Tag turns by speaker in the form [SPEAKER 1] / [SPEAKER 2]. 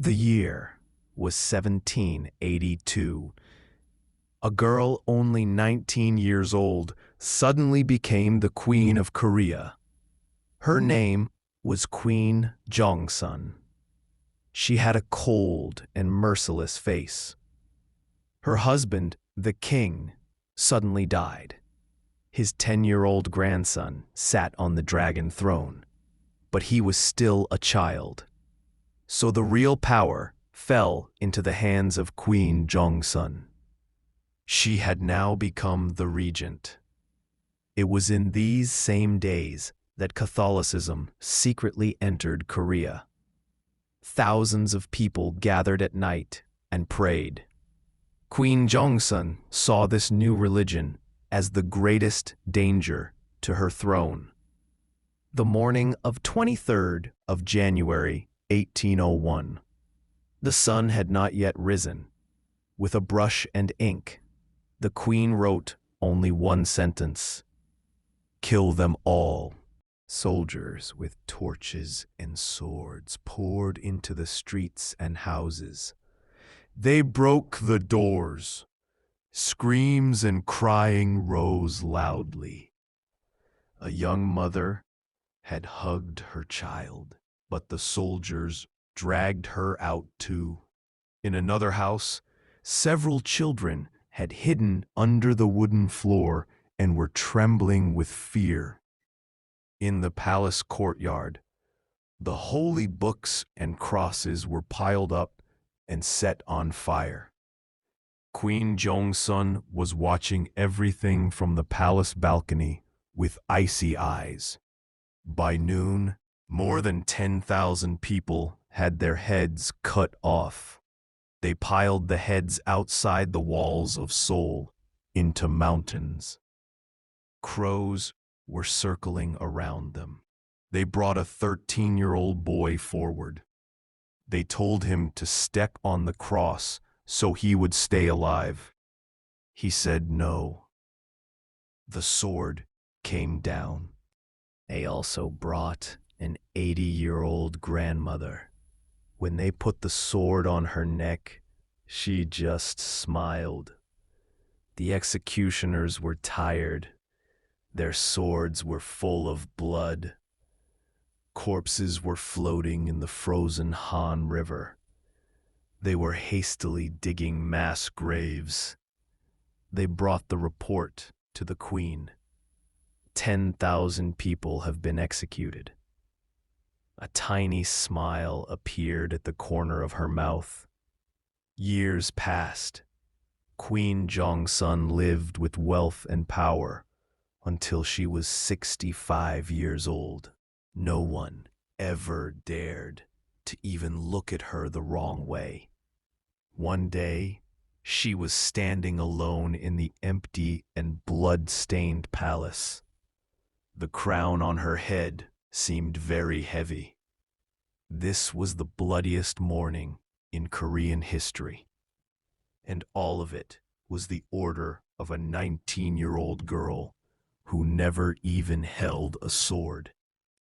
[SPEAKER 1] The year was 1782. A girl only 19 years old suddenly became the Queen of Korea. Her name was Queen Jeongsun. She had a cold and merciless face. Her husband, the king, suddenly died. His 10-year-old grandson sat on the dragon throne, but he was still a child. So the real power fell into the hands of Queen Jeongsun. She had now become the regent. It was in these same days that Catholicism secretly entered Korea. Thousands of people gathered at night and prayed. Queen Jeongsun saw this new religion as the greatest danger to her throne. The morning of 23rd of January, 1801. The sun had not yet risen. With a brush and ink, the queen wrote only one sentence: "Kill them all." Soldiers with torches and swords poured into the streets and houses. They broke the doors. Screams and crying rose loudly. A young mother had hugged her child, but the soldiers dragged her out too. In another house, several children had hidden under the wooden floor and were trembling with fear. In the palace courtyard, the holy books and crosses were piled up and set on fire. Queen Jeongsun was watching everything from the palace balcony with icy eyes. By noon, more than 10,000 people had their heads cut off. They piled the heads outside the walls of Seoul into mountains. Crows were circling around them. They brought a 13-year-old boy forward. They told him to step on the cross so he would stay alive. He said no. The sword came down. They also brought an 80-year-old grandmother. When they put the sword on her neck, she just smiled. The executioners were tired. Their swords were full of blood. Corpses were floating in the frozen Han River. They were hastily digging mass graves. They brought the report to the queen. 10,000 people have been executed. A tiny smile appeared at the corner of her mouth. Years passed. Queen Jeongsun lived with wealth and power until she was 65 years old. No one ever dared to even look at her the wrong way. One day, she was standing alone in the empty and blood-stained palace. The crown on her head seemed very heavy. This was the bloodiest morning in Korean history. And all of it was the order of a 19-year-old girl who never even held a sword.